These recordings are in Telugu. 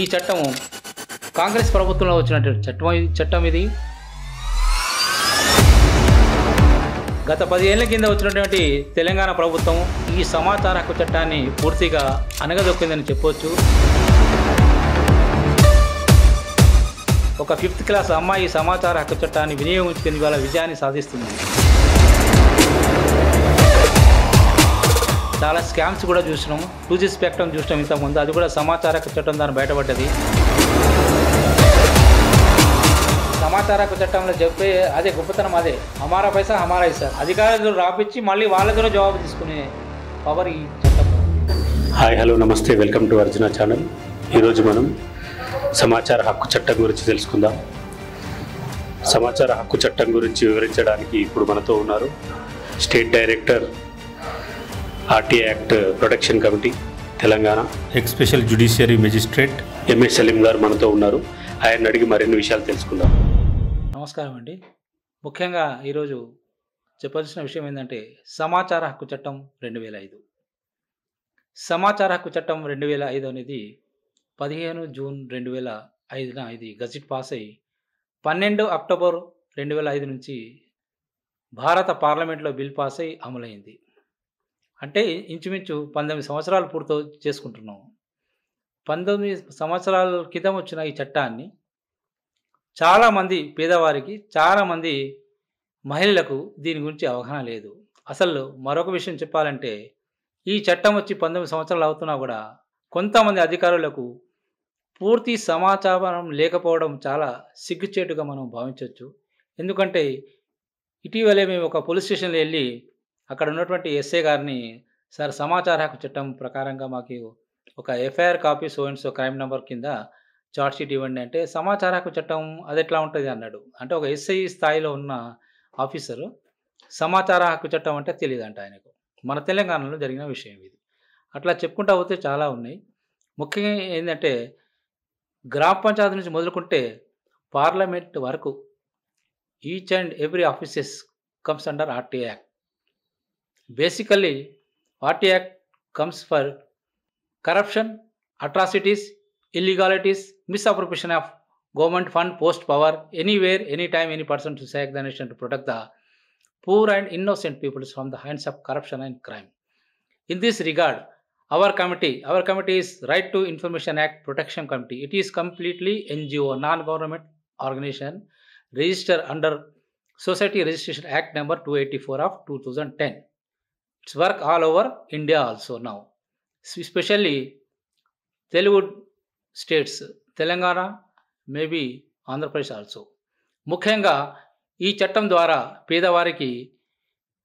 ఈ చట్టం కాంగ్రెస్ ప్రభుత్వంలో వచ్చినటువంటి చట్టం ఇది. గత 10 ఏళ్ల కింద వచ్చినటువంటి తెలంగాణ ప్రభుత్వం ఈ సమాచార హక్కు చట్టాన్ని పూర్తిగా అణగదొక్కిందని చెప్పొచ్చు. ఒక 5th క్లాస్ అమ్మాయి సమాచార హక్కు చట్టాన్ని వినియోగించుకుని వాళ్ళ విజయాన్ని సాధిస్తుంది. చాలా స్కామ్స్ కూడా చూసినాము. 2G స్పెక్ట్రమ్ చూసినాం ఇంతకుముందు, అది కూడా సమాచార హక్కు చట్టం దాన్ని బయటపడ్డది. సమాచార హక్కు చట్టంలో చెప్పే అదే గొప్పతనం, అదే హమారా పైసా హమారా ఇస్తా, అధికారులు రాపిచ్చి మళ్ళీ వాళ్ళతో జవాబు తీసుకునే పవర్ ఈ చట్టం. హాయ్, హలో, నమస్తే, వెల్కమ్ టు అర్జున ఛానల్. ఈరోజు మనం సమాచార హక్కు చట్టం గురించి తెలుసుకుందాం. సమాచార హక్కు చట్టం గురించి వివరించడానికి ఇప్పుడు మనతో ఉన్నారు state director RTI act protection committee Telangana, ex special judiciary magistrate MS Saleem garu మనతో ఉన్నారు. ఆయన అడిగి మరిన్ని విషయాలు తెలుసుకుందాం. నమస్కారం అండి. ముఖ్యంగా ఈరోజు చెప్పాల్సిన విషయం ఏంటంటే సమాచార హక్కు చట్టం 2005. సమాచార హక్కు చట్టం 2005 అనేది 15 జూన్ 2005న ఇది గజెట్ పాస్ అయ్యి 12 అక్టోబర్ 2005 నుంచి భారత పార్లమెంట్లో బిల్ పాస్ అయ్యి అమలైంది. అంటే ఇంచుమించు 19 సంవత్సరాలు పూర్తి చేసుకుంటున్నాము. 19 సంవత్సరాల క్రితం వచ్చిన ఈ చట్టాన్ని చాలామంది పేదవారికి, చాలామంది మహిళలకు దీని గురించి అవగాహన లేదు. అసలు మరొక విషయం చెప్పాలంటే ఈ చట్టం వచ్చి 19 సంవత్సరాలు అవుతున్నా కూడా కొంతమంది అధికారులకు పూర్తి సమాచారం లేకపోవడం చాలా సిగ్గుచేటుగా మనం భావించవచ్చు. ఎందుకంటే ఇటీవలే మేము ఒక పోలీస్ స్టేషన్లో వెళ్ళి అక్కడ ఉన్నటువంటి ఎస్ఐ గారిని, సార్ సమాచార హక్కు చట్టం ప్రకారంగా మాకు ఒక FIR copy so crime number కింద చార్జ్షీట్ ఇవ్వండి అంటే, సమాచార హక్కు చట్టం అది ఎట్లా ఉంటుంది అన్నాడు. అంటే ఒక ఎస్ఐ స్థాయిలో ఉన్న ఆఫీసరు సమాచార హక్కు చట్టం అంటే తెలియదంట ఆయనకు. మన తెలంగాణలో జరిగిన విషయం ఇది. అట్లా చెప్పుకుంటా పోతే చాలా ఉన్నాయి. ముఖ్యంగా ఏంటంటే గ్రామ పంచాయతీ నుంచి మొదలుకుంటే పార్లమెంట్ వరకు each and every offices comes under RTI act. Basically, RT Act comes for corruption, atrocities, illegalities, misappropriation of government fund, post power, anywhere, anytime, any person to save the nation to protect the poor and innocent people from the hands of corruption and crime. In this regard, our committee is Right to Information Act Protection Committee. It is completely NGO, non-government organization, registered under Society Registration Act number 284 of 2010. It's work all over India also now, especially Telugu states, Telangana, maybe Andhra Pradesh also. ముఖ్యంగా ఈ చట్టం ద్వారా పేదవారికి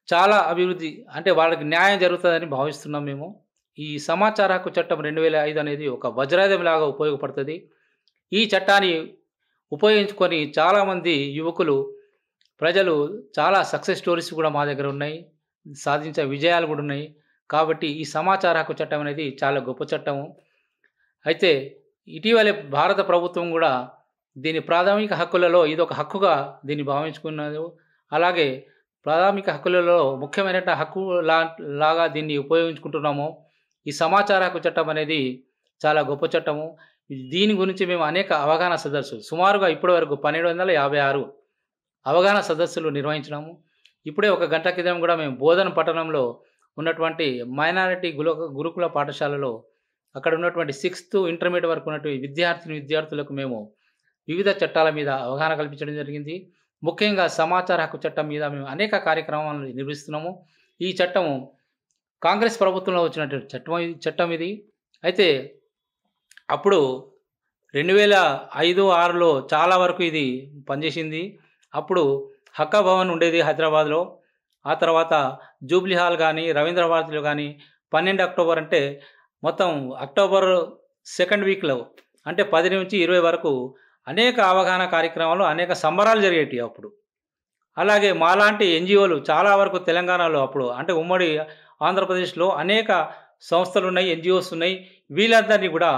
చాలా అభివృద్ధి, అంటే వాళ్ళకి న్యాయం జరుగుతుందని భావిస్తున్నాం మేము. ఈ సమాచార హక్కు చట్టం 2005 అనేది ఒక వజ్రాయుధంలాగా ఉపయోగపడుతుంది. ఈ చట్టాన్ని ఉపయోగించుకొని చాలామంది యువకులు, ప్రజలు చాలా సక్సెస్ స్టోరీస్ కూడా మా దగ్గర ఉన్నాయి, సాధించే విజయాలు కూడా ఉన్నాయి. కాబట్టి ఈ సమాచార హక్కు చట్టం అనేది చాలా గొప్ప చట్టము. అయితే ఇటీవలే భారత ప్రభుత్వం కూడా దీని ప్రాథమిక హక్కులలో ఇదొక హక్కుగా దీన్ని భావించుకున్నది. అలాగే ప్రాథమిక హక్కులలో ముఖ్యమైన హక్కు లాగా దీన్ని ఉపయోగించుకుంటున్నాము. ఈ సమాచార హక్కు చట్టం అనేది చాలా గొప్ప చట్టము. దీని గురించి మేము అనేక అవగాహన సదస్సులు, సుమారుగా ఇప్పటి వరకు 1756 అవగాహన సదస్సులు నిర్వహించినాము. ఇప్పుడే ఒక గంట క్రితం కూడా మేము బోధన పట్టణంలో ఉన్నటువంటి మైనారిటీ గురుకుల పాఠశాలలో అక్కడ ఉన్నటువంటి 6th ఇంటర్మీడియట్ వరకు ఉన్నటువంటి విద్యార్థులకు మేము వివిధ చట్టాల మీద అవగాహన కల్పించడం జరిగింది. ముఖ్యంగా సమాచార హక్కు చట్టం మీద మేము అనేక కార్యక్రమాలను నిర్వహిస్తున్నాము. ఈ చట్టము కాంగ్రెస్ ప్రభుత్వంలో వచ్చినటువంటి చట్టం ఇది. అయితే అప్పుడు 2005-6లో చాలా వరకు ఇది పనిచేసింది. అప్పుడు హక్కా భవన్ ఉండేది హైదరాబాద్లో. ఆ తర్వాత జూబ్లీ హాల్ కానీ, రవీంద్ర భారతిలో కానీ 12 అక్టోబర్ అంటే మొత్తం అక్టోబర్ 2nd వీక్లో అంటే 10 నుంచి 20 వరకు అనేక అవగాహన కార్యక్రమాలు, అనేక సంబరాలు జరిగేవి అప్పుడు. అలాగే మాలాంటి ఎన్జిఓలు చాలా వరకు తెలంగాణలో అప్పుడు, అంటే ఉమ్మడి ఆంధ్రప్రదేశ్లో అనేక సంస్థలు ఉన్నాయి, ఎన్జిఓస్ ఉన్నాయి. వీళ్ళందరినీ కూడా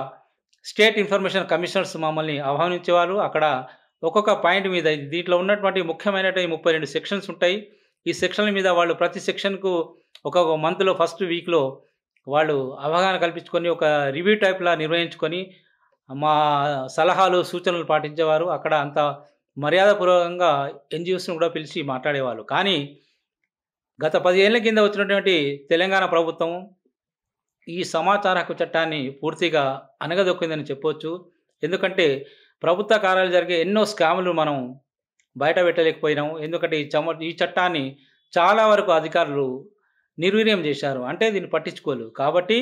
స్టేట్ ఇన్ఫర్మేషన్ కమిషనర్స్ మమ్మల్ని ఆహ్వానించేవారు. అక్కడ ఒక్కొక్క పాయింట్ మీద దీంట్లో ఉన్నటువంటి ముఖ్యమైనటువంటి 32 సెక్షన్స్ ఉంటాయి. ఈ సెక్షన్ల మీద వాళ్ళు ప్రతి సెక్షన్కు ఒక్కొక్క మంత్లో ఫస్ట్ వీక్లో వాళ్ళు అవగాహన కల్పించుకొని ఒక రివ్యూ టైప్లా నిర్వహించుకొని మా సలహాలు, సూచనలు పాటించేవారు. అక్కడ అంత మర్యాదపూర్వకంగా ఎన్‌జీఓస్‌ని కూడా పిలిచి మాట్లాడేవాళ్ళు. కానీ గత 10 ఏళ్ల కింద వచ్చినటువంటి తెలంగాణ ప్రభుత్వం ఈ సమాచార హక్కు చట్టాన్ని పూర్తిగా అణగదొక్కిందని చెప్పొచ్చు. ఎందుకంటే ప్రభుత్వ కార్యాలయాలు జరిగే ఎన్నో స్కాములు మనం బయట పెట్టలేకపోయినాం. ఎందుకంటే ఈ చట్టాన్ని చాలా వరకు అధికారులు నిర్వీర్యం చేశారు. అంటే దీన్ని పట్టించుకోలేదు. కాబట్టి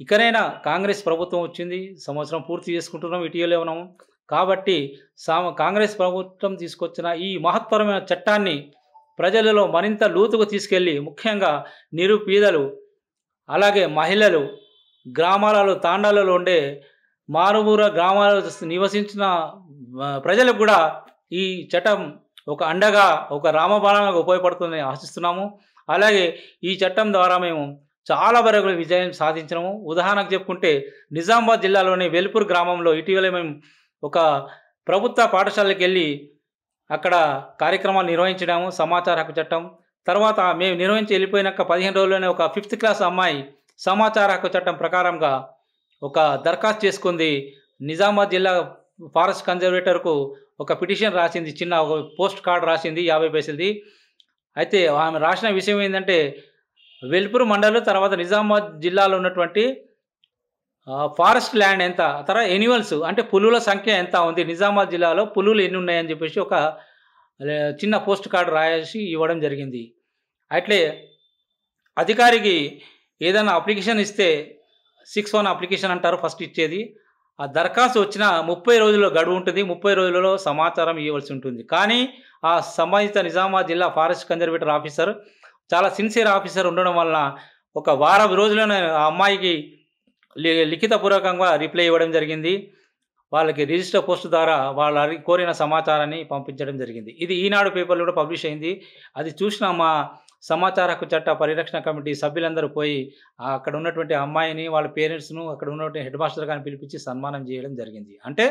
ఇకనైనా కాంగ్రెస్ ప్రభుత్వం వచ్చింది. సంవత్సరం పూర్తి చేసుకుంటున్నాం. ఇటీవలే ఉన్నాం. కాబట్టి కాంగ్రెస్ ప్రభుత్వం తీసుకొచ్చిన ఈ మహత్తరమైన చట్టాన్ని ప్రజలలో మరింత లోతుకు తీసుకెళ్ళి ముఖ్యంగా నిరుపేదలు, అలాగే మహిళలు, గ్రామాలలో, తాండాలలో ఉండే మారుమూల గ్రామాలలో నివసించిన ప్రజలకు కూడా ఈ చట్టం ఒక అండగా, ఒక రామబాణంగా ఉపయోగపడుతుందని ఆశిస్తున్నాము. అలాగే ఈ చట్టం ద్వారా మేము చాలా వరకు విజయం సాధించినాము. ఉదాహరణకు చెప్పుకుంటే నిజామాబాద్ జిల్లాలోని వెల్పూర్ గ్రామంలో ఇటీవలే మేము ఒక ప్రభుత్వ పాఠశాలకెళ్ళి అక్కడ కార్యక్రమాలు నిర్వహించినాము. సమాచార హక్కు చట్టం తర్వాత మేము నిర్వహించి వెళ్ళిపోయినాక 15 రోజుల్లోనే ఒక 5th క్లాస్ అమ్మాయి సమాచార హక్కు చట్టం ప్రకారంగా ఒక దరఖాస్తు చేసుకుంది. నిజామాబాద్ జిల్లా ఫారెస్ట్ కన్జర్వేటర్కు ఒక పిటిషన్ రాసింది. చిన్న ఒక పోస్ట్ కార్డ్ రాసింది 50 పైసలది. అయితే ఆమె రాసిన విషయం ఏంటంటే వెల్పూర్ మండలం తర్వాత నిజామాబాద్ జిల్లాలో ఉన్నటువంటి ఫారెస్ట్ ల్యాండ్ ఎంత, తర్వాత ఎనిమల్స్ అంటే పులుల సంఖ్య ఎంత ఉంది, నిజామాబాద్ జిల్లాలో పులులు ఎన్ని ఉన్నాయని చెప్పేసి ఒక చిన్న పోస్ట్ కార్డు రాసి ఇవ్వడం జరిగింది. అట్లే అధికారికి ఏదైనా అప్లికేషన్ ఇస్తే 6(1) అప్లికేషన్ అంటారు ఫస్ట్ ఇచ్చేది. ఆ దరఖాస్తు వచ్చిన 30 రోజుల్లో గడువు ఉంటుంది. 30 రోజులలో సమాచారం ఇవ్వాల్సి ఉంటుంది. కానీ ఆ సంబంధిత నిజామాబాద్ జిల్లా ఫారెస్ట్ కన్జర్వేటర్ ఆఫీసర్ చాలా సిన్సియర్ ఆఫీసర్ ఉండడం వలన ఒక వారం రోజుల్లోనే ఆ అమ్మాయికి లిఖితపూర్వకంగా రిప్లై ఇవ్వడం జరిగింది. వాళ్ళకి రిజిస్టర్ పోస్ట్ ద్వారా వాళ్ళ కోరిన సమాచారాన్ని పంపించడం జరిగింది. ఇది ఈనాడు పేపర్లో కూడా పబ్లిష్ అయింది. అది చూసిన మా సమాచార హక్కు చట్ట పరిరక్షణ కమిటీ సభ్యులందరూ పోయి అక్కడ ఉన్నటువంటి అమ్మాయిని, వాళ్ళ పేరెంట్స్ను, అక్కడ ఉన్నటువంటి హెడ్ మాస్టర్ గారిని పిలిపించి సన్మానం చేయడం జరిగింది. అంటే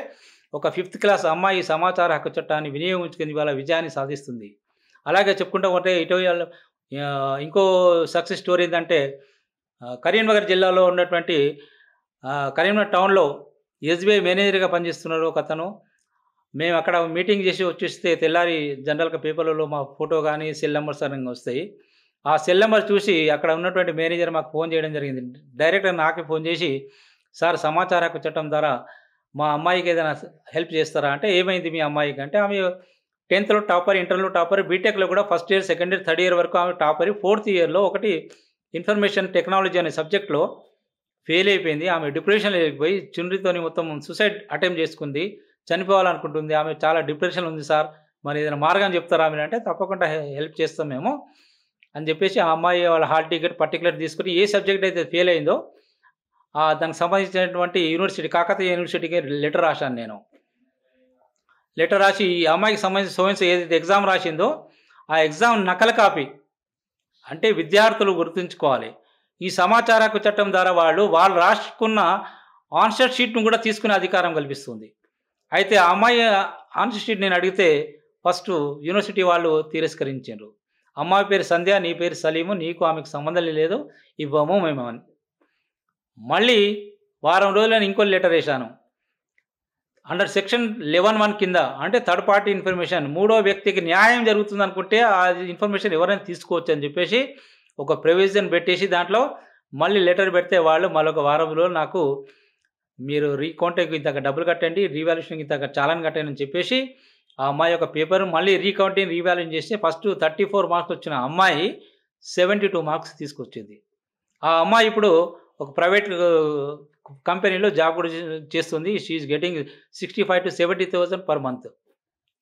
ఒక 5th క్లాస్ అమ్మాయి సమాచార హక్కు చట్టాన్ని వినియోగించుకుని వాళ్ళ విజయాన్ని సాధిస్తుంది. అలాగే చెప్పుకుంటూ ఉంటే ఇటీవల ఇంకో సక్సెస్ స్టోరీ ఏంటంటే కరీంనగర్ జిల్లాలో ఉన్నటువంటి కరీంనగర్ టౌన్లో ఎస్బీఐ మేనేజర్గా పనిచేస్తున్నారు ఒక అతను. మేము అక్కడ మీటింగ్ చేసి వచ్చేస్తే తెల్లారి జనరల్గా పేపర్లలో మా ఫోటో కానీ సెల్ నెంబర్స్ అనేవి వస్తాయి. ఆ సెల్ నెంబర్ చూసి అక్కడ ఉన్నటువంటి మేనేజర్ మాకు ఫోన్ చేయడం జరిగింది. డైరెక్ట్గా నాకే ఫోన్ చేసి, సార్ సమాచార హక్కు చట్టం ద్వారా మా అమ్మాయికి ఏదైనా హెల్ప్ చేస్తారా అంటే, ఏమైంది మీ అమ్మాయికి అంటే, ఆమె 10th టాపర్, ఇంటర్లో టాపర్, బీటెక్లో కూడా first year, second year, third year వరకు ఆమె టాపర్. 4th ఇయర్లో ఒకటి ఇన్ఫర్మేషన్ టెక్నాలజీ అనే సబ్జెక్ట్లో ఫెయిల్ అయిపోయింది. ఆమె డిప్రెషన్లో వెళ్ళిపోయి చుండ్రితోని మొత్తం సూసైడ్ అటెంప్ట్ చేసుకుంది, చనిపోవాలనుకుంటుంది. ఆమె చాలా డిప్రెషన్ ఉంది సార్, మరి ఏదైనా మార్గం చెప్తారా మీరు అంటే, తప్పకుండా హెల్ప్ చేస్తాం మేము అని చెప్పేసి ఆ అమ్మాయి వాళ్ళ హాల్ టికెట్ పర్టికులర్ తీసుకుని ఏ సబ్జెక్ట్ అయితే ఫెయిల్ అయిందో దానికి సంబంధించినటువంటి యూనివర్సిటీ, కాకతీయ యూనివర్సిటీకి లెటర్ రాశాను నేను. లెటర్ రాసి ఈ అమ్మాయికి సంబంధించి సోయన్స్ ఏదైతే ఎగ్జామ్ రాసిందో ఆ ఎగ్జామ్ నకలు కాపీ, అంటే విద్యార్థులు గుర్తుంచుకోవాలి, ఈ సమాచార హక్కు చట్టం ద్వారా వాళ్ళు రాసుకున్న ఆన్సర్ షీట్ను కూడా తీసుకునే అధికారం కల్పిస్తుంది. అయితే ఆ అమ్మాయి ఆన్సర్ షీట్ నేను అడిగితే ఫస్ట్ యూనివర్సిటీ వాళ్ళు తిరస్కరించారు. అమ్మాయి పేరు సంధ్య, నీ పేరు సలీము, నీకు ఆమెకు సంబంధం లేదు, ఇవ్వము మేము అని. మళ్ళీ వారం రోజులు నేను ఇంకో లెటర్ వేశాను. అండర్ సెక్షన్ 11(1) కింద, అంటే థర్డ్ పార్టీ ఇన్ఫర్మేషన్, మూడో వ్యక్తికి న్యాయం జరుగుతుంది అనుకుంటే ఆ ఇన్ఫర్మేషన్ ఎవరైనా తీసుకోవచ్చు అని చెప్పేసి ఒక ప్రొవిజన్ పెట్టేసి దాంట్లో మళ్ళీ లెటర్ పెడితే వాళ్ళు మరొక వారం రోజులు నాకు మీరు రీకౌంటింగ్ ఇంతగా డబ్బులు కట్టండి, రీవాల్యుయేషన్ ఇంతగా చాలాని కట్టండి అని చెప్పేసి ఆ అమ్మాయి యొక్క పేపర్ మళ్ళీ రీకౌంటింగ్ రీవాల్యుయేషన్ చేస్తే ఫస్ట్ 34 మార్క్స్ వచ్చిన అమ్మాయి 72 మార్క్స్ తీసుకొచ్చింది. ఆ అమ్మాయి ఇప్పుడు ఒక ప్రైవేట్ కంపెనీలో జాబ్ కూడా చేస్తుంది. She's getting 65,000 to 70,000 per month.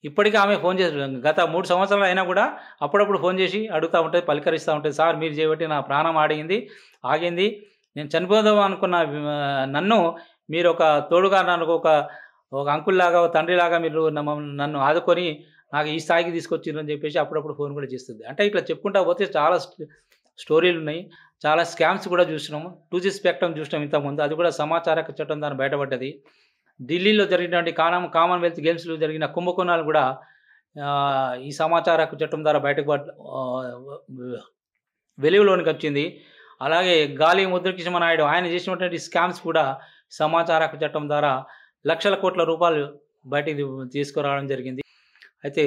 ఇప్పటికీ ఆమె ఫోన్ చేస్తుంది. గత 3 సంవత్సరాలు అయినా కూడా అప్పుడప్పుడు ఫోన్ చేసి అడుగుతూ ఉంటుంది, పలకరిస్తూ ఉంటుంది. సార్ మీరు చేయబట్టి నా ప్రాణం ఆగింది, నేను చనిపోదాం అనుకున్న నన్ను మీరు ఒక తోడుగా, నన్ను ఒక అంకుల్లాగా, తండ్రిలాగా మీరు నన్ను ఆదుకొని నాకు ఈ స్థాయికి తీసుకొచ్చిందని చెప్పేసి అప్పుడప్పుడు ఫోన్ కూడా చేస్తుంది. అంటే ఇట్లా చెప్పుకుంటా పోతే చాలా స్టోరీలు ఉన్నాయి. చాలా స్కామ్స్ కూడా చూసినాము. 2G స్పెక్ట్రమ్ చూసినాం ఇంతకుముందు, అది కూడా సమాచార హక్కు చట్టం దాన్ని బయటపడ్డది. ఢిల్లీలో జరిగినటువంటి కామన్వెల్త్ గేమ్స్లో జరిగిన కుంభకోణాలు కూడా ఈ సమాచార హక్కు చట్టం ద్వారా బయటకు వెలుగులోనికి వచ్చింది. అలాగే గాలి ముద్రకృష్ణ నాయుడు ఆయన చేసినటువంటి స్కామ్స్ కూడా సమాచార హక్కు చట్టం ద్వారా లక్షల కోట్ల రూపాయలు బయటికి తీసుకురావడం జరిగింది. అయితే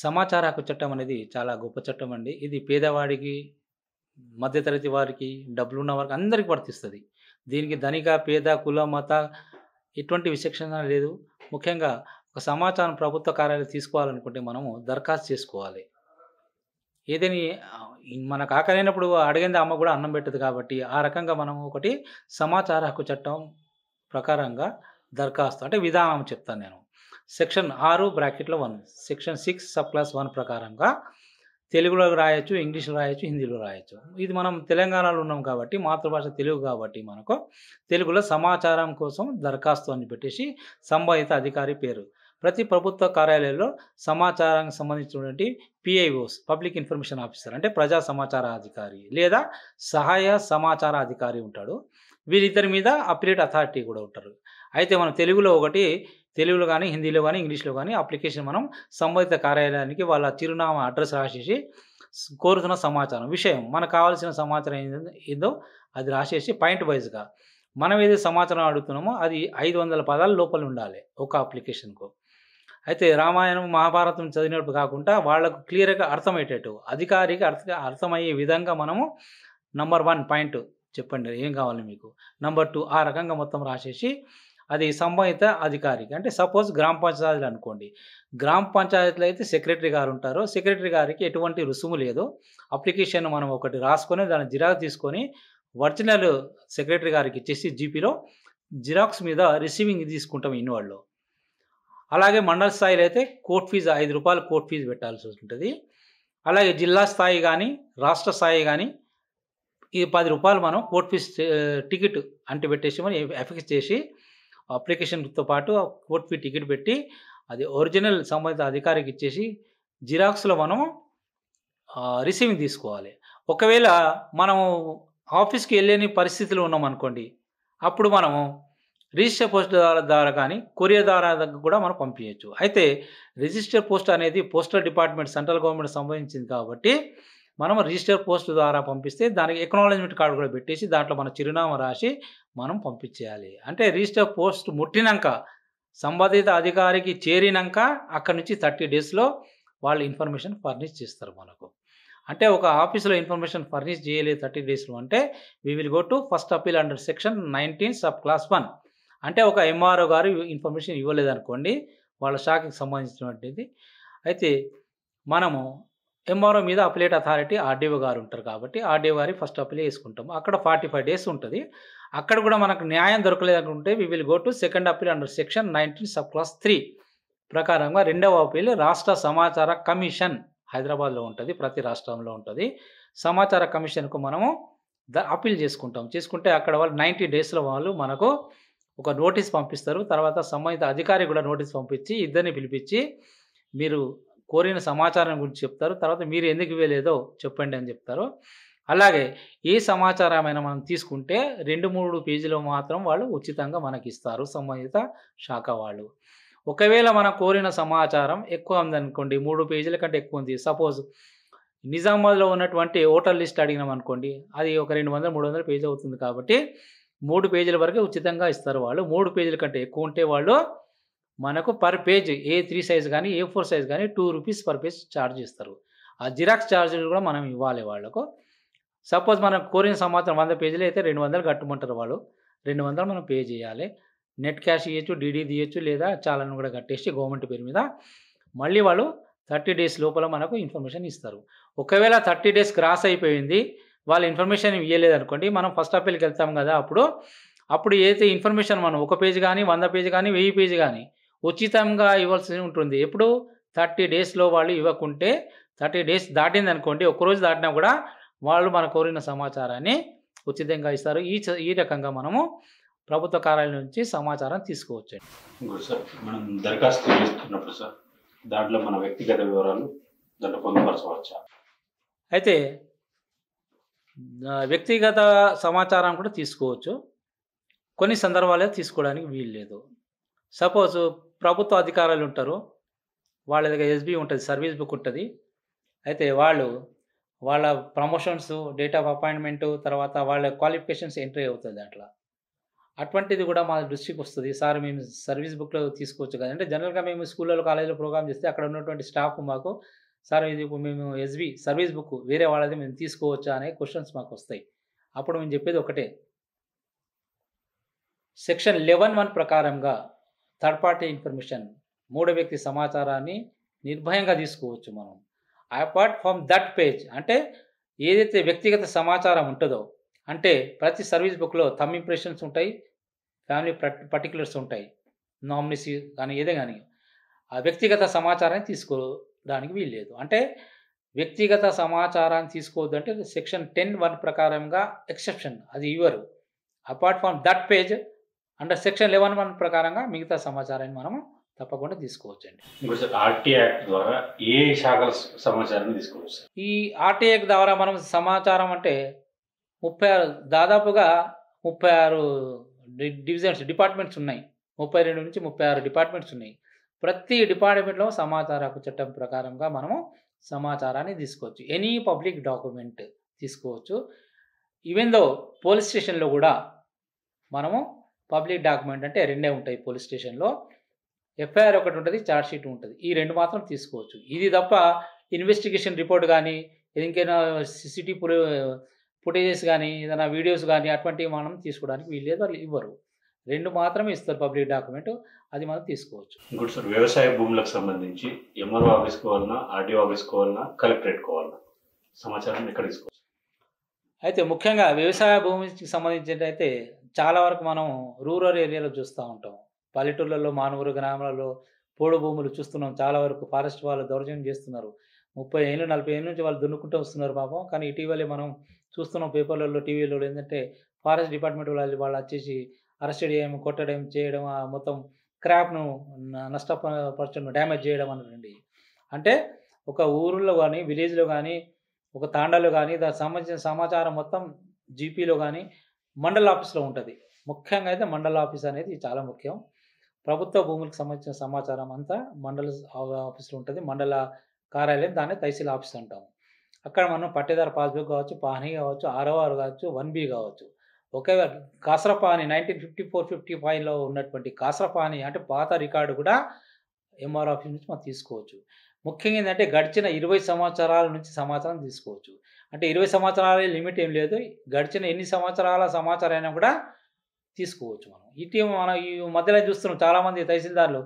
సమాచార హక్కు చట్టం అనేది చాలా గొప్ప చట్టం అండి. ఇది పేదవాడికి, మధ్యతరగతి వారికి, డబ్బులున్న వారికి అందరికి వర్తిస్తది. దీనికి ధనిక, పేద, కుల, మత ఎటువంటి విచక్షణ లేదు. ముఖ్యంగా ఒక సమాచారం ప్రభుత్వ కార్యాలయం తీసుకోవాలనుకుంటే మనము దరఖాస్తు చేసుకోవాలి. ఏదని మనకు ఆకలైనప్పుడు అడిగింది అమ్మ కూడా అన్నం పెట్టదు కాబట్టి, ఆ రకంగా మనం ఒకటి సమాచార హక్కు చట్టం ప్రకారంగా దరఖాస్తు అంటే విధానం చెప్తాను నేను. సెక్షన్ 6(1), సెక్షన్ 6 సబ్ క్లాస్ 1 ప్రకారంగా తెలుగులో రాయొచ్చు, ఇంగ్లీష్‌లో రాయొచ్చు, హిందీలో రాయొచ్చు. ఇది మనం తెలంగాణలో ఉన్నాం కాబట్టి, మాతృభాష తెలుగు కాబట్టి మనకు తెలుగులో సమాచారం కోసం దరఖాస్తు అని పెట్టేసి సంబంధిత అధికారి పేరు. ప్రతి ప్రభుత్వ కార్యాలయంలో సమాచారానికి సంబంధించినటువంటి పిఐఓస్, పబ్లిక్ ఇన్ఫర్మేషన్ ఆఫీసర్ అంటే ప్రజా సమాచార అధికారి లేదా సహాయ సమాచార అధికారి ఉంటాడు. వీరిద్దరి మీద అప్పీలేట్ అథారిటీ కూడా ఉంటారు. అయితే మనం తెలుగులో కానీ, హిందీలో కానీ, ఇంగ్లీష్‌లో కానీ అప్లికేషన్ మనం సంబంధిత కార్యాలయానికి వాళ్ళ చిరునామా అడ్రస్ రాసేసి కోరుతున్న సమాచారం విషయం మనకు కావాల్సిన సమాచారం ఏదో అది రాసేసి పాయింట్ వైజ్‌గా మనం ఏదైతే సమాచారం అడుగుతున్నామో అది 500 పదాల లోపల ఉండాలి ఒక అప్లికేషన్‌కు. అయితే రామాయణం, మహాభారతం చదివినప్పుడు కాకుండా వాళ్ళకు క్లియర్‌గా అర్థమయ్యేటట్టు అధికారికి అర్థమయ్యే విధంగా మనము నంబర్ 1 పాయింట్ చెప్పండి ఏం కావాలి మీకు. నంబర్ 2 ఆ రకంగా మొత్తం రాసేసి అది సంబంధిత అధికారికి అంటే సపోజ్ గ్రామ పంచాయతీలు అనుకోండి. గ్రామ పంచాయతీలో అయితే సెక్రటరీ గారు ఉంటారు. సెక్రటరీ గారికి ఎటువంటి రుసుము లేదు. అప్లికేషన్ మనం ఒకటి రాసుకొని దాన్ని జిరాక్స్ తీసుకొని ఒరిజినల్ సెక్రటరీ గారికి ఇచ్చేసి జీపీలో జిరాక్స్ మీద రిసీవింగ్ తీసుకుంటాం ఇన్వాల్వ్‌లో. అలాగే మండల స్థాయిలో అయితే కోర్ట్ ఫీజు ₹5 కోర్ట్ ఫీజు పెట్టాల్సి ఉంటుంది. అలాగే జిల్లా స్థాయి కానీ, రాష్ట్ర స్థాయి కానీ ఈ ₹10 మనం కోర్ట్ ఫీజు టికెట్ పెట్టేసి మనం ఎఫిక్స్ చేసి అప్లికేషన్‌తో పాటు కోర్ట్ ఫీ టికెట్ పెట్టి అది ఒరిజినల్ సంబంధిత అధికారికి ఇచ్చేసి జిరాక్స్‌లో మనం రిసీవింగ్ తీసుకోవాలి. ఒకవేళ మనము ఆఫీస్‌కి వెళ్ళలేని పరిస్థితిలో ఉన్నామనుకోండి, అప్పుడు మనము రిజిస్టర్ పోస్ట్ ద్వారా కానీ, కొరియర్ ద్వారా కూడా మనం పంపించచ్చు. అయితే రిజిస్టర్ పోస్ట్ అనేది పోస్టల్ డిపార్ట్మెంట్ సెంట్రల్ గవర్నమెంట్ సంబంధించింది కాబట్టి మనం రిజిస్టర్ పోస్ట్ ద్వారా పంపిస్తే దానికి ఎక్నాలజ్మెంట్ కార్డు కూడా పెట్టేసి దాంట్లో మన చిరునామా రాసి మనం పంపించేయాలి. అంటే రిజిస్టర్ పోస్ట్ ముట్టినాక సంబంధిత అధికారికి చేరినాక అక్కడి నుంచి 30 డేస్‌లో వాళ్ళు ఇన్ఫర్మేషన్ ఫర్నిష్ చేస్తారు మనకు. అంటే ఒక ఆఫీస్‌లో ఇన్ఫర్మేషన్ ఫర్నిష్ చేయలేదు 30 డేస్‌లో అంటే we will go to first appeal under section 19 sub clause 1. అంటే ఒక ఎంఆర్ఓ గారు ఇన్ఫర్మేషన్ ఇవ్వలేదనుకోండి వాళ్ళ శాఖకి సంబంధించినటువంటిది. అయితే మనము ఎంఆర్ఓ మీద అప్పీలేట్ అథారిటీ ఆర్డీఓ గారు ఉంటారు కాబట్టి ఆర్డీఓ గారి ఫస్ట్ అప్పీల్ వేసుకుంటాం. అక్కడ 45 డేస్ ఉంటుంది. అక్కడ కూడా మనకు న్యాయం దొరకలేదనుకుంటే we will go to second appeal under section 19 sub clause 3 ప్రకారంగా రెండవ అప్పీల్ రాష్ట్ర సమాచార కమిషన్ హైదరాబాద్‌లో ఉంటుంది. ప్రతి రాష్ట్రంలో ఉంటుంది. సమాచార కమిషన్‌కు మనము అప్పీల్ చేసుకుంటే అక్కడ వాళ్ళు 90 డేస్‌లో వాళ్ళు మనకు ఒక నోటీస్ పంపిస్తారు. తర్వాత సంబంధిత అధికారి కూడా నోటీస్ పంపించి ఇద్దరిని పిలిపించి మీరు కోరిన సమాచారం గురించి చెప్తారు. తర్వాత మీరు ఎందుకు ఇవ్వలేదో చెప్పండి అని చెప్తారు. అలాగే ఏ సమాచారమైనా మనం తీసుకుంటే 2-3 పేజీలో మాత్రం వాళ్ళు ఉచితంగా మనకిస్తారు సంబంధిత శాఖ వాళ్ళు. ఒకవేళ మనం కోరిన సమాచారం ఎక్కువ ఉందనుకోండి, 3 పేజీల కంటే ఎక్కువ ఉంది. సపోజ్ నిజామాబాద్‌లో ఉన్నటువంటి ఓటర్ లిస్ట్ అడిగినామనుకోండి, అది ఒక 200, 300 పేజీలు అవుతుంది కాబట్టి 3 పేజీల వరకే ఉచితంగా ఇస్తారు వాళ్ళు. 3 పేజీల కంటే ఎక్కువ ఉంటే వాళ్ళు మనకు పర్ పేజ్ A3 సైజ్ కానీ, A4 సైజ్ కానీ ₹2 పర్ పేజ్ ఛార్జ్ చేస్తారు. ఆ జిరాక్స్ ఛార్జీలు కూడా మనం ఇవ్వాలి వాళ్ళకు. సపోజ్ మనం కోరిన సమాచారం 100 పేజీలు అయితే 200 కట్టమంటారు వాళ్ళు. 200 మనం పే చేయాలి. నెట్ క్యాష్ ఇయ్యొచ్చు, డీడీ తీయొచ్చు లేదా చాలాను కూడా కట్టేసి గవర్నమెంట్ పేరు మీద మళ్ళీ వాళ్ళు 30 డేస్ లోపల మనకు ఇన్ఫర్మేషన్ ఇస్తారు. ఒకవేళ 30 డేస్ క్రాస్ అయిపోయింది, వాళ్ళు ఇన్ఫర్మేషన్ ఇవ్వలేదనుకోండి, మనం ఫస్ట్ అప్పీల్‌కి వెళ్తాం కదా, అప్పుడు ఏదైతే ఇన్ఫర్మేషన్ మనం 1 పేజ్ కానీ, 100 పేజ్ కానీ, 1000 పేజ్ కానీ ఉచితంగా ఇవ్వాల్సి ఉంటుంది. ఎప్పుడు 30 డేస్‌లో వాళ్ళు ఇవ్వకుంటే 30 డేస్ దాటిందనుకోండి, ఒక్కరోజు దాటినా కూడా వాళ్ళు మన కోరిన సమాచారాన్ని ఉచితంగా ఇస్తారు. ఈ రకంగా మనము ప్రభుత్వ కార్యాలయం నుంచి సమాచారం తీసుకోవచ్చండి. ఇంకోటి సార్, మనం దరఖాస్తు చేస్తున్నప్పుడు సార్ దాంట్లో మన వ్యక్తిగత వివరాలు దాంట్లో పొందుపరచవచ్చా? అయితే వ్యక్తిగత సమాచారం కూడా తీసుకోవచ్చు. కొన్ని సందర్భాల్లో తీసుకోవడానికి వీలు లేదు. సపోజ్ ప్రభుత్వ అధికారులు ఉంటారు. వాళ్ళ దగ్గర ఎస్‌బీ ఉంటుంది, సర్వీస్ బుక్ ఉంటుంది. అయితే వాళ్ళ ప్రమోషన్స్, డేట్ ఆఫ్ అపాయింట్‌మెంట్, తర్వాత వాళ్ళ క్వాలిఫికేషన్స్ ఎంట్రీ అవుతుంది దాంట్లో. అటువంటిది కూడా మా దృష్టికి వస్తది. సార్ మేము సర్వీస్ బుక్‌లో తీసుకోవచ్చు కదా! అంటే జనరల్‌గా మేము స్కూళ్ళలో, కాలేజీలో ప్రోగ్రామ్ చేస్తే అక్కడ ఉన్నటువంటి స్టాఫ్ మాకు సార్ ఇది ఇప్పుడు మేము ఎస్‌వి సర్వీస్ బుక్ వేరే వాళ్ళది మేము తీసుకోవచ్చా అనే క్వెషన్స్ మాకొస్తాయి. అప్పుడు మేము చెప్పేది ఒకటే. సెక్షన్ 11(1) ప్రకారంగా థర్డ్ పార్టీ ఇన్ఫర్మేషన్ మూడో వ్యక్తి సమాచారాన్ని నిర్భయంగా తీసుకోవచ్చు మనం. అపార్ట్ ఫ్రమ్ దట్ పేజ్ అంటే ఏదైతే వ్యక్తిగత సమాచారం ఉంటదో అంటే ప్రతి సర్వీస్ బుక్‌లో థంబ్ ఇంప్రెషన్స్ ఉంటాయి. ఫ్యామిలీ పర్టిక్యులర్స్ ఉంటాయి. నామినీస్ కానీ ఏదే గాని. ఆ వ్యక్తిగత సమాచారాన్ని తీసుకోవడానికి వీల్లేదు. అంటే వ్యక్తిగత సమాచారాన్ని తీసుకోవద్దంటే సెక్షన్ 10(1) ప్రకారంగా ఎక్సెప్షన్ అది ఇవ్వరు. Apart from that page under section 11(1) ప్రకారంగా మిగతా సమాచారాన్ని మనము తప్పకుండా తీసుకోవచ్చండి. ఇంకోటి సార్ ఆర్టీ యాక్ట్ ద్వారా ఏ శాఖల సమాచారాన్ని తీసుకోవచ్చు సార్? ఈ ఆర్టీఐ ద్వారా మనం సమాచారం అంటే 36 దాదాపుగా 36 డివిజన్స్ డిపార్ట్మెంట్స్ ఉన్నాయి. 32 నుంచి 36 డిపార్ట్మెంట్స్ ఉన్నాయి. ప్రతి డిపార్ట్మెంట్‌లో సమాచార హక్కు చట్టం ప్రకారంగా మనము సమాచారాన్ని తీసుకోవచ్చు. ఎనీ పబ్లిక్ డాక్యుమెంట్ తీసుకోవచ్చు. ఈవెన్ దో పోలీస్ స్టేషన్‌లో కూడా మనము పబ్లిక్ డాక్యుమెంట్ అంటే రెండే ఉంటాయి పోలీస్ స్టేషన్‌లో. ఎఫ్ఐఆర్ ఒకటి ఉంటది. చార్జ్ షీట్ ఉంటది. ఈ 2 మాత్రం తీసుకోవచ్చు. ఇది తప్ప ఇన్వెస్టిగేషన్ రిపోర్ట్ గాని, ఇంకైనా సీసీటీవీ ఫుటేజెస్ గాని, ఏదైనా వీడియోస్ గాని అటువంటివి మనం తీసుకోవడానికి వీల్లేదు. వాళ్ళు ఇవ్వరు. 2 మాత్రమే ఇస్తారు పబ్లిక్ డాక్యుమెంట్. అది మనం తీసుకోవచ్చు. ఇంకోటి సార్ వ్యవసాయ భూములకు సంబంధించి ఎంఆర్ఓ ఆఫీస్‌కి పోవాలన్నా, ఆర్డీఓ ఆఫీస్‌కి పోవాలన్నా, కలెక్టరేట్‌కి పోవాలన్నా సమాచారం ఎక్కడ తీసుకోవచ్చు? అయితే ముఖ్యంగా వ్యవసాయ భూమికి సంబంధించినట్టయితే చాలా వరకు మనం రూరల్ ఏరియాలో చూస్తూ ఉంటాం. పల్లెటూళ్ళలో, మానూరు గ్రామాలలో పోడు భూములు చూస్తున్నాం. చాలా వరకు ఫారెస్ట్ వాళ్ళు దౌర్జన్యం చేస్తున్నారు. 30 ఏళ్ళు, 40 ఏళ్ళ నుంచి వాళ్ళు దున్నుకుంటూ వస్తున్నారు పాపం. కానీ ఇటీవలే మనం చూస్తున్నాం పేపర్‌లలో, టీవీలలో ఏందంటే ఫారెస్ట్ డిపార్ట్మెంట్ వాళ్ళు వచ్చేసి అరెస్ట్ చేయడం, కొట్టడం, చేయడం మొత్తం క్రాప్‌ను నష్టపరచడం, డ్యామేజ్ చేయడం అనేటువంటిది. అంటే ఒక ఊరిలో గాని, విలేజ్‌లో గాని, ఒక తాండాలో గాని దానికి సంబంధించిన సమాచారం మొత్తం జీపీలో గాని, మండల ఆఫీస్‌లో ఉంటది. ముఖ్యంగా అయితే మండల ఆఫీస్ అనేది చాలా ముఖ్యం. ప్రభుత్వ భూములకు సంబంధించిన సమాచారం అంతా మండల ఆఫీస్‌లో ఉంటది. మండల కార్యాలయం దాన్ని తహసీల్ ఆఫీస్ అంటాము. అక్కడ మనం పట్టేదారు పాస్‌బుక్ కావచ్చు, పానీ కావచ్చు, ఆర్ఓఆర్ కావచ్చు, 1బి కావచ్చు. ఒకవేళ కాసరపాని 1954, 55లో ఉన్నటువంటి కాసరపాని అంటే పాత రికార్డు కూడా ఎంఆర్ ఆఫీస్ నుంచి మనం తీసుకోవచ్చు. ముఖ్యంగా ఏందంటే గడిచిన 20 సంవత్సరాల నుంచి సమాచారం తీసుకోవచ్చు. అంటే 20 సంవత్సరాల లిమిట్ ఏం లేదు. గడిచిన ఎన్ని సంవత్సరాల సమాచారం అయినా కూడా తీసుకోవచ్చు మనం. మనం ఈ మధ్యలో చూస్తున్నాం చాలామంది తహసీల్దార్లు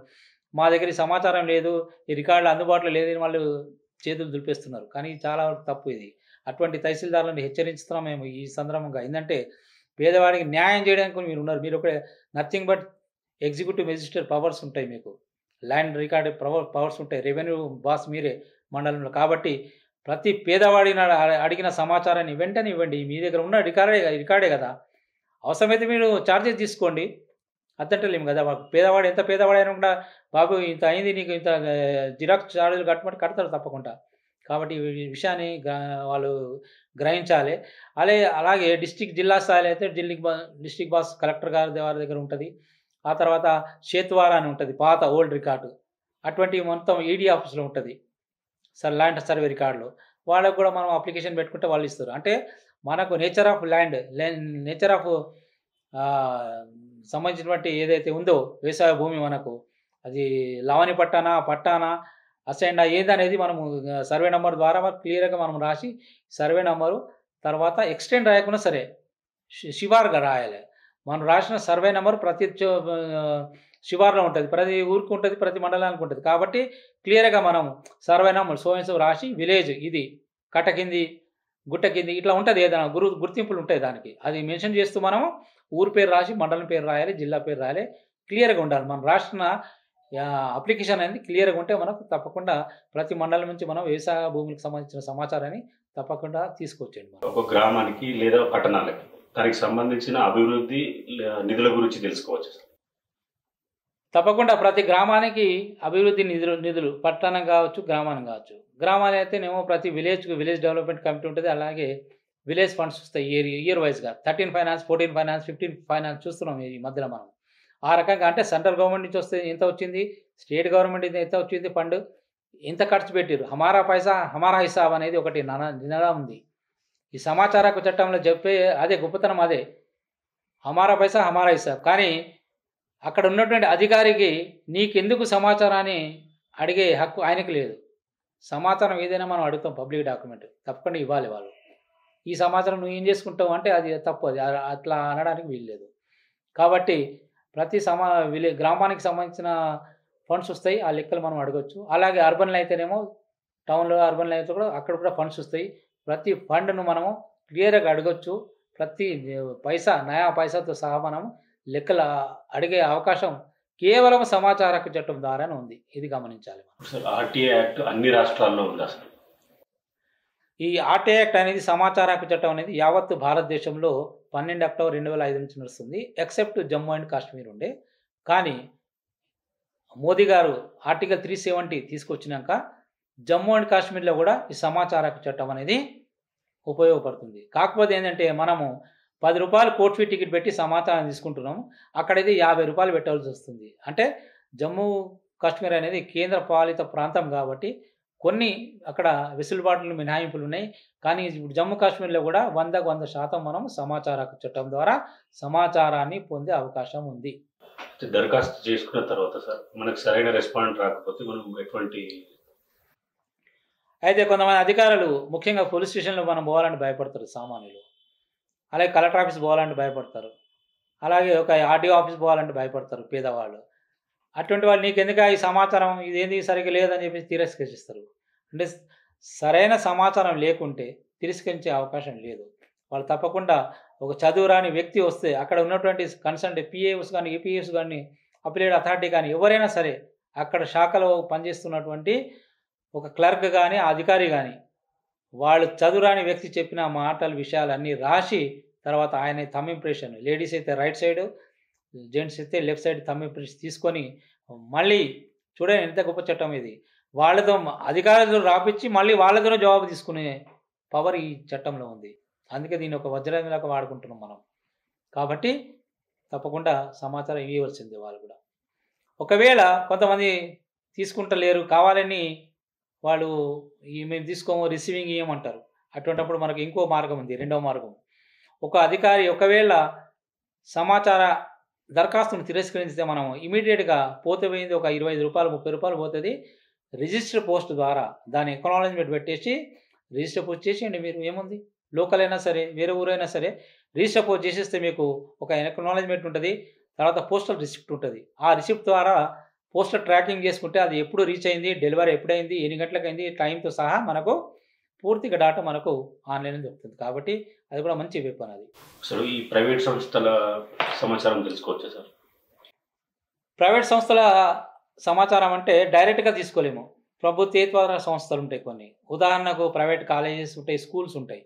మా దగ్గర ఈ సమాచారం లేదు, ఈ రికార్డులు అందుబాటులో లేదని వాళ్ళు చేతులు దులిపేస్తున్నారు. కానీ చాలా వరకు తప్పు ఇది. అటువంటి తహసీల్దార్లను హెచ్చరిస్తున్నాం మేము ఈ సందర్భంగా. ఏందంటే పేదవాడికి న్యాయం చేయడానికి మీరున్నారు. మీరు ఒక nothing but executive magistrate powers ఉంటాయి మీకు. ల్యాండ్ రికార్డ్ పవర్స్ ఉంటాయి. రెవెన్యూ బాస్ మీరే మండలంలో. కాబట్టి ప్రతి పేదవాడిని అడిగిన సమాచారాన్ని వెంటనే ఇవ్వండి. మీ దగ్గర ఉన్న రికార్డే కదా! అవసరమైతే మీరు చార్జెస్ తీసుకోండి. అద్దంటలేము కదా! పేదవాడు ఎంత పేదవాడైనా కూడా బాబు ఇంత అయింది నీకు ఇంత జిరాక్స్ చార్జీలు కట్టమంటే కడతారు తప్పకుండా. కాబట్టి ఈ విషయాన్ని వాళ్ళు గ్రహించాలి. అలాగే జిల్లా స్థాయిలో అయితే డిస్ట్రిక్ట్ బాస్ కలెక్టర్ వారి దగ్గర ఉంటది. ఆ తర్వాత చేతువారా అని ఉంటది. పాత ఓల్డ్ రికార్డు. అటువంటివి మొత్తం ఈడీ ఆఫీస్‌లో ఉంటది. ల్యాండ్ సర్వే రికార్డులో. వాళ్ళకి కూడా మనం అప్లికేషన్ పెట్టుకుంటే వాళ్ళు ఇస్తారు. అంటే మనకు nature of land, nature of సంబంధించినటువంటి ఏదైతే ఉందో వ్యవసాయ భూమి మనకు అది లవణి పట్టానా, అసైన్డా ఏదనేది మనము సర్వే నంబర్ ద్వారా క్లియర్‌గా మనం రాసి సర్వే నంబరు తర్వాత ఎక్స్టెండ్ రాయకున్నా సరే శివారుగా రాయాలి. మనం రాసిన సర్వే నంబర్ ప్రతి శివారులో ఉంటది. ప్రతి ఊరికి ఉంటది. ప్రతి మండలానికి ఉంటది. కాబట్టి క్లియర్‌గా మనం survey number so and so రాసి విలేజ్ ఇది కట్ట కింది, గుట్ట కింది ఇట్లా ఉంటది. ఏదైనా గుర్తింపులు ఉంటాయి దానికి. అది మెన్షన్ చేస్తూ మనం ఊరు పేరు రాసి, మండలం పేరు రాయాలి, జిల్లా పేరు రాయాలి. క్లియర్‌గా ఉండాలి. మనం రాసిన అప్లికేషన్ అనేది క్లియర్‌గా ఉంటే మనకు తప్పకుండా ప్రతి మండలం నుంచి మనం వ్యవసాయ భూములకు సంబంధించిన సమాచారాన్ని తప్పకుండా తీసుకోవచ్చండి మనం. ఒక గ్రామానికి లేదా పట్టణాలకి దానికి సంబంధించిన అభివృద్ధి నిధుల గురించి తెలుసుకోవచ్చు సార్. తప్పకుండా ప్రతి గ్రామానికి అభివృద్ధి నిధులు పట్టణం కావచ్చు, గ్రామానికి కావచ్చు. గ్రామాలు అయితేనేమో ప్రతి విలేజ్ డెవలప్మెంట్ కమిటీ ఉంటుంది. అలాగే విలేజ్ ఫండ్స్ వస్తాయి ఇయర్ వైజ్‌గా 13 ఫైనాన్స్, 14 ఫైనాన్స్, 15 ఫైనాన్స్ చూస్తున్నాం ఈ మధ్యలో మనం. ఆ రకంగా అంటే సెంట్రల్ గవర్నమెంట్ నుంచి వస్తే ఎంత వచ్చింది, స్టేట్ గవర్నమెంట్ ఎంత వచ్చింది ఫండ్, ఎంత ఖర్చు పెట్టిర్రు, హమారా పైసా హమారా హిసాబ్ అనేది ఒకటి నినాదం ఉంది. ఈ సమాచార హక్కు చట్టంలో చెప్పే అదే గొప్పతనం అదే. హమారా పైసా హమారా హిసాబ్. కానీ అక్కడ ఉన్నటువంటి అధికారికి నీకెందుకు సమాచారాన్ని అడిగే హక్కు ఆయనకి లేదు. సమాచారం ఏదైనా మనం అడుగుతాం, పబ్లిక్ డాక్యుమెంట్ తప్పకుండా ఇవ్వాలి వాళ్ళు. ఈ సమాచారం నువ్వు ఏం చేసుకుంటావు అంటే అది తప్పు, అది అట్లా అనడానికి వీల్లేదు. కాబట్టి ప్రతి గ్రామానికి సంబంధించిన ఫండ్స్ వస్తాయి, ఆ లెక్కలు మనం అడగొచ్చు. అలాగే అర్బన్లో అయితేనేమో, టౌన్లో అర్బన్లో అయితే కూడా అక్కడ కూడా ఫండ్స్ వస్తాయి. ప్రతి ఫండ్ను మనము క్లియర్గా అడగొచ్చు. ప్రతి నయా పైసాతో సహా మనం లెక్కలు అడిగే అవకాశం కేవలం సమాచార హక్కు చట్టం ద్వారానే ఉంది. ఇది గమనించాలి. ఆర్టీఐ యాక్ట్ అన్ని రాష్ట్రాల్లో ఉందా సార్? ఈ ఆర్టీఐ యాక్ట్ అనేది సమాచార హక్కు చట్టం అనేది యావత్తు భారతదేశంలో 12 అక్టోబర్ 2005 నుంచి నడుస్తుంది. ఎక్సెప్ట్ జమ్మూ అండ్ కాశ్మీర్ ఉండే. కానీ మోదీ గారు ఆర్టికల్ 370 తీసుకొచ్చినాక జమ్మూ అండ్ కాశ్మీర్లో కూడా ఈ సమాచార హక్కు చట్టం అనేది ఉపయోగపడుతుంది. కాకపోతే ఏంటంటే మనము 10 రూపాయలు కోర్ట్ ఫీ టికెట్ పెట్టి సమాచారం తీసుకుంటున్నాము, అక్కడైతే 50 రూపాయలు పెట్టాల్సి వస్తుంది. అంటే జమ్మూ కాశ్మీర్ అనేది కేంద్ర పాలిత ప్రాంతం కాబట్టి కొన్ని అక్కడ వెసులుబాట్లు, మినహాయింపులు ఉన్నాయి. కానీ ఇప్పుడు జమ్మూ కాశ్మీర్లో కూడా 100% మనం సమాచార హక్కు చట్టం ద్వారా సమాచారాన్ని పొందే అవకాశం ఉంది. దరఖాస్తు చేసుకున్న తర్వాత సార్ మనకు సరైన రెస్పాండ్ రాకపోతే మనం ఎటువంటి అయితే కొంతమంది అధికారులు ముఖ్యంగా పోలీస్ స్టేషన్లో మనం పోవాలంటే భయపడతారు సామాన్యులు. అలాగే కలెక్టర్ ఆఫీస్ పోవాలంటే భయపడతారు. అలాగే ఒక ఆర్డీఓ ఆఫీస్ పోవాలంటే భయపడతారు పేదవాళ్ళు. అటువంటి వాళ్ళు నీకెందుకు ఈ సమాచారం ఇదేంది సరిగ్గా లేదని చెప్పి తిరస్కరిస్తారు. అంటే సరైన సమాచారం లేకుంటే తిరస్కరించే అవకాశం లేదు. వాళ్ళు తప్పకుండా ఒక చదువురాని వ్యక్తి వస్తే అక్కడ ఉన్నటువంటి కన్సర్న్ పిఏఎస్ కానీ, ఏపీఎస్ కానీ, అపిలేట్ అథారిటీ కానీ ఎవరైనా సరే అక్కడ శాఖలో పనిచేస్తున్నటువంటి ఒక క్లర్క్ కానీ, అధికారి కానీ వాళ్ళు చదువురాని వ్యక్తి చెప్పిన మాటలు, విషయాలన్నీ రాసి తర్వాత ఆయన థంబ్ ఇంప్రెషన్, లేడీస్ అయితే రైట్ సైడ్, జెంట్స్ అయితే లెఫ్ట్ సైడ్ థంబ్ ఇంప్రెషన్ తీసుకొని మళ్ళీ చూడండి ఎంత గొప్ప చట్టం ఇది. వాళ్ళతో అధికారులు రాపించి మళ్ళీ వాళ్ళతోనే జవాబు తీసుకునే పవర్ ఈ చట్టంలో ఉంది. అందుకే దీన్ని ఒక వజ్రాయుధంలాగా వాడుకుంటున్నాం మనం. కాబట్టి తప్పకుండా సమాచారం ఇవ్వవలసిందే వాళ్ళు కూడా. ఒకవేళ కొంతమంది తీసుకుంటలేరు, కావాలని వాళ్ళు మేము తీసుకోము, రిసీవింగ్ ఇవ్వమంటారు. అటువంటిప్పుడు మనకు ఇంకో మార్గం ఉంది, రెండవ మార్గం. ఒక అధికారి ఒకవేళ సమాచార దరఖాస్తును తిరస్కరిస్తే మనం ఇమీడియట్గా పోతే పోయింది ఒక 25 రూపాయలు 30 రూపాయలు పోతుంది. రిజిస్టర్ పోస్ట్ ద్వారా దాని ఎక్నాలజ్మెంట్ పెట్టేసి రిజిస్టర్ పోస్ట్ చేసేయండి. మీరు ఏముంది, లోకల్ అయినా సరే వేరే ఊరైనా సరే రిజిస్టర్ పోస్ట్ చేసేస్తే మీకు ఒక ఎక్నాలజ్మెంట్ ఉంటుంది. తర్వాత పోస్టల్ రిసిప్ట్ ఉంటుంది. ఆ రిసిప్ట్ ద్వారా పోస్టల్ ట్రాకింగ్ చేసుకుంటే అది ఎప్పుడు రీచ్ అయింది, డెలివరీ ఎప్పుడైంది, ఎన్ని గంటలకు అయింది, టైంతో సహా మనకు పూర్తిగా డేటా మనకు ఆన్లైన్ దొరుకుతుంది. కాబట్టి అది కూడా మంచి వెపన్. అది అసలు ఈ ప్రైవేట్ సంస్థల సమాచారం తెలుసుకోవచ్చా సార్? ప్రైవేట్ సంస్థల సమాచారం అంటే డైరెక్ట్గా తీసుకోలేము. ప్రభుత్వేతర సంస్థలు ఉంటాయి కొన్ని. ఉదాహరణకు ప్రైవేట్ కాలేజెస్ ఉంటాయి, స్కూల్స్ ఉంటాయి.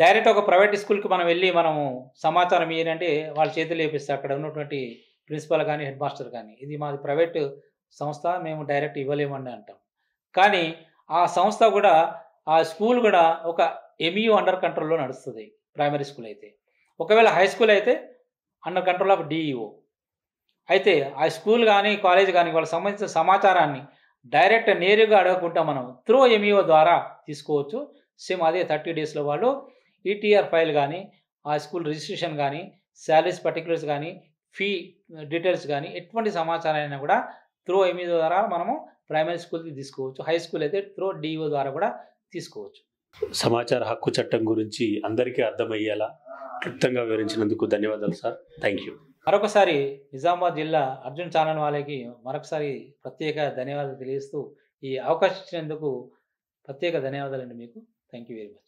డైరెక్ట్ ఒక ప్రైవేట్ స్కూల్కి మనం వెళ్ళి మనము సమాచారం ఏంటంటే వాళ్ళ చేతులు వేపిస్తే అక్కడ ఉన్నటువంటి ప్రిన్సిపల్ కానీ, హెడ్ మాస్టర్ కానీ, ఇది మాది ప్రైవేట్ సంస్థ, మేము డైరెక్ట్ ఇవ్వలేమని అంటాం. కానీ ఆ సంస్థ కూడా, ఆ స్కూల్ కూడా ఒక ఎంఈఓ అండర్ కంట్రోల్లో నడుస్తుంది ప్రైమరీ స్కూల్ అయితే. ఒకవేళ హై స్కూల్ అయితే అండర్ కంట్రోల్ ఆఫ్ డిఈఓ. అయితే ఆ స్కూల్ కానీ, కాలేజ్ కానీ వాళ్ళకి సంబంధించిన సమాచారాన్ని డైరెక్ట్ నేరుగా అడగకుండా మనం త్రూ ఎంఈఓ ద్వారా తీసుకోవచ్చు. సేమ్ అదే 30 డేస్లో వాళ్ళు ఈటీఆర్ ఫైల్ కానీ, ఆ స్కూల్ రిజిస్ట్రేషన్ కానీ, శాలరీస్ పర్టికులర్స్ కానీ, ఫీ డీటెయిల్స్ కానీ ఎటువంటి సమాచారం అయినా కూడా త్రూ ఎంఈఓ ద్వారా మనము ప్రైమరీ స్కూల్కి తీసుకోవచ్చు. హై స్కూల్ అయితే త్రూ డిఈఓ ద్వారా కూడా తీసుకోవచ్చు. సమాచార హక్కు చట్టం గురించి అందరికీ అర్థమయ్యేలా క్లుప్తంగా వివరించినందుకు ధన్యవాదాలు సార్. Thank you. మరొకసారి నిజామాబాద్ జిల్లా అర్జున్ ఛానల్ వాళ్ళకి మరొకసారి ప్రత్యేక ధన్యవాదాలు తెలియజేస్తూ ఈ అవకాశం ఇచ్చినందుకు ప్రత్యేక ధన్యవాదాలండి మీకు. Thank you very much.